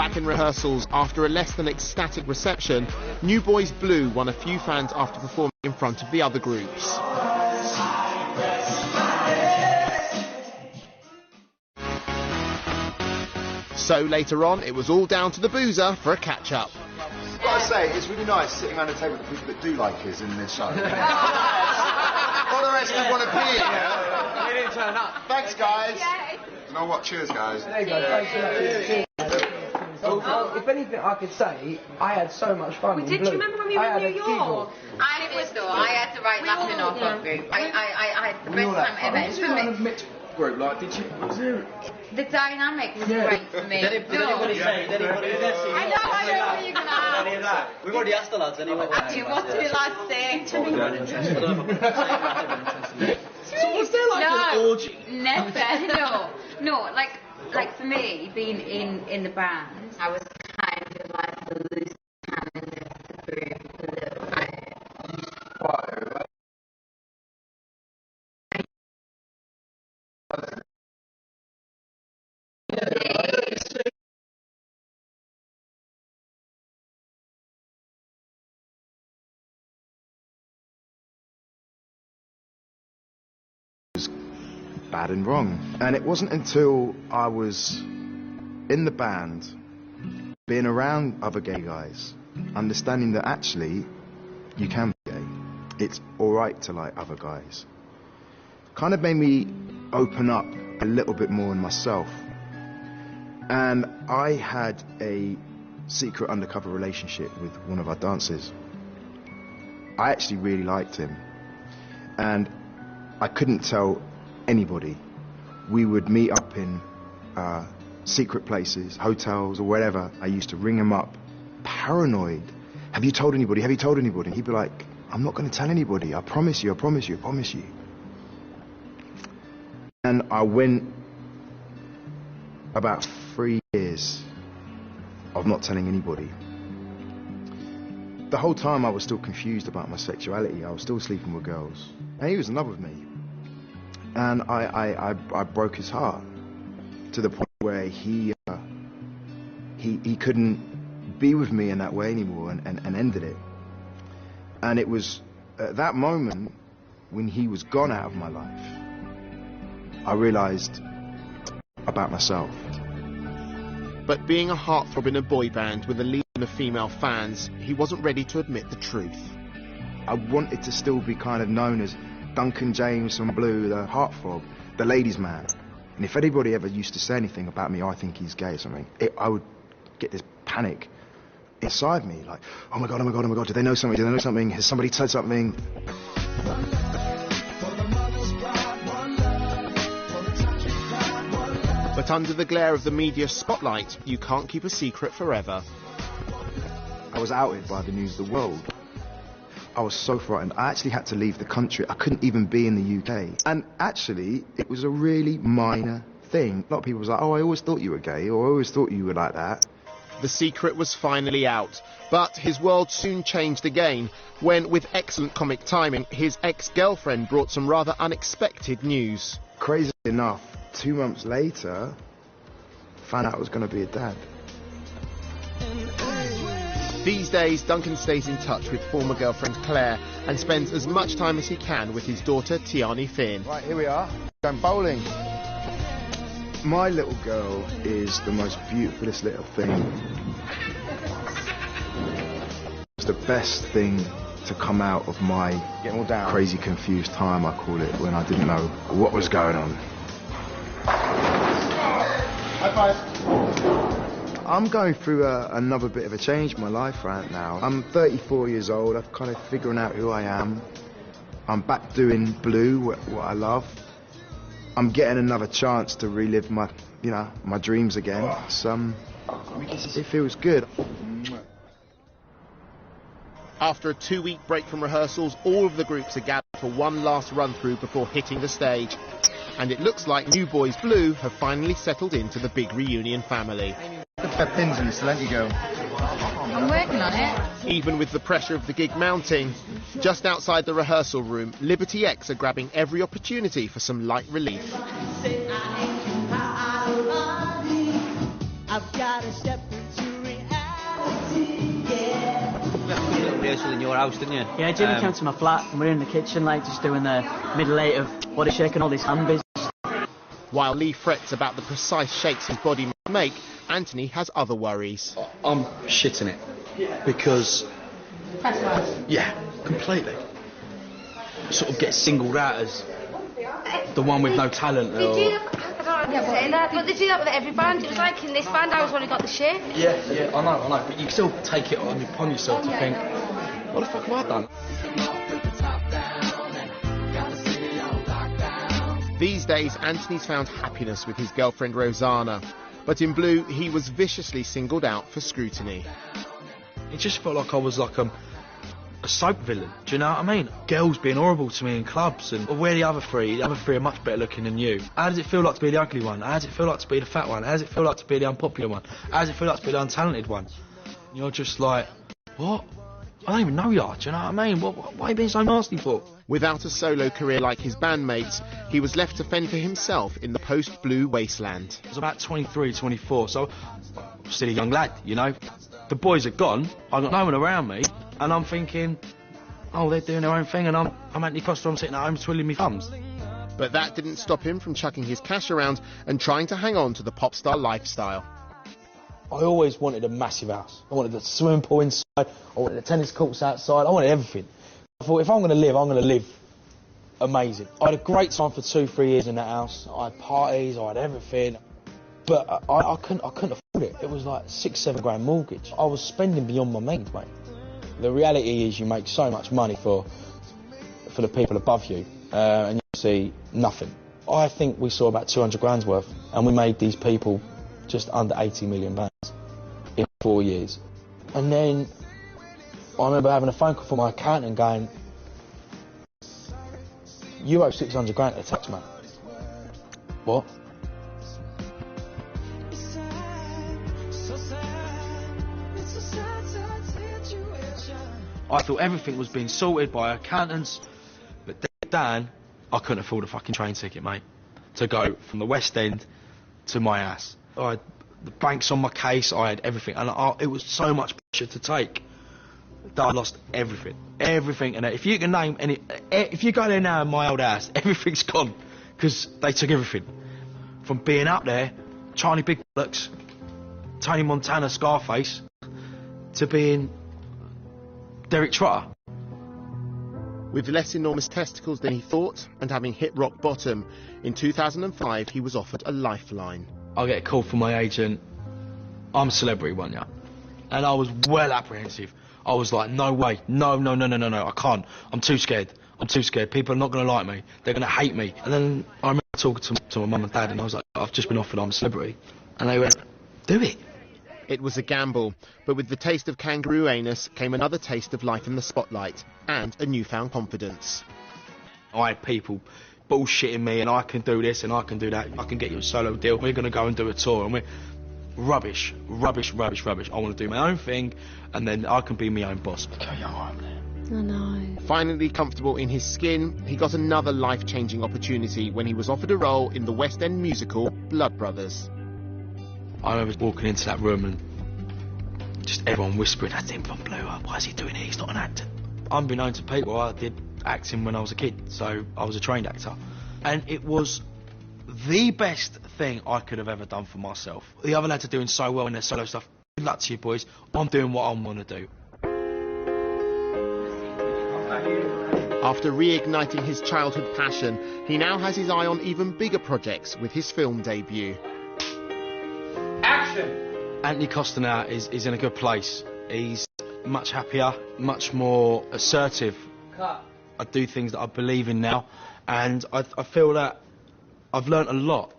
Back in rehearsals, after a less than ecstatic reception, New Boys Blue won a few fans after performing in front of the other groups. So later on, it was all down to the boozer for a catch-up. I've got to say, it's really nice sitting around the table with the people that do like us in this show. All the rest of want to be here. They didn't turn up. Thanks, guys. You know what? Cheers, guys. There you go. Thanks so much. Well, if anything I could say, I had so much fun. Did you remember when we were in New York? I did though. I had to write laughing in our club group. I had the best time ever. It's for me. Mixed group, like, did you? Was there? The dynamic was great for me. Did anybody say? I know what you're going to ask. Any of that? We've already asked the lads anyway. Actually, what did the lads say? So was there like an orgy? Never. No. Like for me, being in the band, I was kind of like the loose cannon of the group a little bit. Bad and wrong. And it wasn't until I was in the band, being around other gay guys, understanding that actually you can be gay. It's alright to like other guys. Kind of made me open up a little bit more in myself. And I had a secret undercover relationship with one of our dancers. I actually really liked him. And I couldn't tell anybody. We would meet up in secret places, hotels or wherever. I used to ring him up, paranoid. Have you told anybody? Have you told anybody? And he'd be like, I'm not going to tell anybody. I promise you, I promise you, I promise you. And I went about 3 years of not telling anybody. The whole time I was still confused about my sexuality. I was still sleeping with girls. And he was in love with me. And I broke his heart to the point where he couldn't be with me in that way anymore and ended it. And it was at that moment when he was gone out of my life, I realised about myself. But being a heartthrob in a boy band with a legion of female fans, he wasn't ready to admit the truth. I wanted to still be kind of known as Duncan James from Blue, the heartthrob, the ladies' man. And if anybody ever used to say anything about me, I think he's gay or something, I would get this panic inside me, like, oh my God, do they know something, has somebody said something? But under the glare of the media spotlight, you can't keep a secret forever. I was outed by the news of the world. I was so frightened. I actually had to leave the country. I couldn't even be in the UK. And actually, it was a really minor thing. A lot of people was like, oh, I always thought you were gay, or I always thought you were like that. The secret was finally out, but his world soon changed again when, with excellent comic timing, his ex-girlfriend brought some rather unexpected news. Crazy enough, 2 months later, found out I was going to be a dad. These days, Duncan stays in touch with former girlfriend Claire and spends as much time as he can with his daughter Tiani Finn. Right, here we are, going bowling. My little girl is the most beautifulest little thing. It's the best thing to come out of my crazy confused time, I call it, when I didn't know what was going on. High five. I'm going through another bit of a change in my life right now. I'm 34 years old, I'm kind of figuring out who I am. I'm back doing Blue, what I love. I'm getting another chance to relive my dreams again. It feels good. After a 2-week break from rehearsals, all of the groups are gathered for one last run-through before hitting the stage. And it looks like New Boys Blue have finally settled into the big reunion family. Pins in this, let you go. I'm working on it. Even with the pressure of the gig mounting, just outside the rehearsal room, Liberty X are grabbing every opportunity for some light relief. I've got to step into rehearsal in your house, didn't you? Yeah, Jimmy came to my flat and we're in the kitchen, like, just doing the middle eight of body shaking all these hand business. While Lee frets about the precise shakes his body must make, Anthony has other worries. I'm shitting it because yeah, completely. Sort of get singled out as the one with no talent. I don't know say that, but they do that with every band. It was like in this band, I was only got the shit. Yeah, I know, but you still take it upon yourself to think, what the fuck have I done? These days, Anthony's found happiness with his girlfriend Rosanna, but in Blue, he was viciously singled out for scrutiny. It just felt like I was like a soap villain, do you know what I mean? Girls being horrible to me in clubs, and where the other three are much better looking than you. How does it feel like to be the ugly one? How does it feel like to be the fat one? How does it feel like to be the unpopular one? How does it feel like to be the untalented one? And you're just like, what? I don't even know you, do you know what I mean? What are you being so nasty for? Without a solo career like his bandmates, he was left to fend for himself in the post-Blue wasteland. I was about 23, 24, so I'm still a young lad, you know? The boys are gone, I've got no one around me, and I'm thinking, oh, they're doing their own thing, and I'm Anthony Costa, I'm sitting at home twiddling my thumbs. But that didn't stop him from chucking his cash around and trying to hang on to the pop star lifestyle. I always wanted a massive house. I wanted a swimming pool inside, I wanted the tennis courts outside, I wanted everything. I thought, if I'm going to live amazing. I had a great time for 2-3 years in that house. I had parties, I had everything. But I couldn't afford it. It was like 6-7 grand mortgage. I was spending beyond my means, mate. The reality is you make so much money for the people above you, and you see nothing. I think we saw about 200 grand's worth, and we made these people just under 80 million pounds in 4 years. And then I remember having a phone call from my accountant going, you owe 600 grand to the tax man. What? I thought everything was being sorted by accountants, but deep down, I couldn't afford a fucking train ticket, mate, to go from the West End to my house. I had the banks on my case, I had everything, and it was so much pressure to take that I lost everything. Everything, and if you can name any, if you go there now in my old house, everything's gone, because they took everything. From being up there, Charlie Big Bullocks, Tony Montana, Scarface, to being Derek Trotter. With less enormous testicles than he thought, and having hit rock bottom, in 2005 he was offered a lifeline. I get a call from my agent, I'm a celebrity, one, yeah. And I was well apprehensive. I was like, no way, no, I can't. I'm too scared. People are not going to like me. They're going to hate me. And then I remember talking to my mum and dad, and I was like, I've just been offered I'm a celebrity. And they went, do it. It was a gamble, but with the taste of kangaroo anus came another taste of life in the spotlight, and a newfound confidence. I had people bullshitting me, and I can do this and I can do that. I can get you a solo deal. We're going to go and do a tour, and we're rubbish. I want to do my own thing, and then I can be my own boss. Look how young I am there. I know. Finally comfortable in his skin, he got another life-changing opportunity when he was offered a role in the West End musical Blood Brothers. I remember walking into that room and just everyone whispering, that's him from Blue, why is he doing it, he's not an actor. Unbeknown to people, I did acting when I was a kid, so I was a trained actor. And it was the best thing I could have ever done for myself. The other lads are doing so well in their solo stuff. Good luck to you boys, I'm doing what I want to do. After reigniting his childhood passion, he now has his eye on even bigger projects with his film debut. Anthony Costa now is in a good place. He's much happier, much more assertive. I do things that I believe in now, and I feel that I've learnt a lot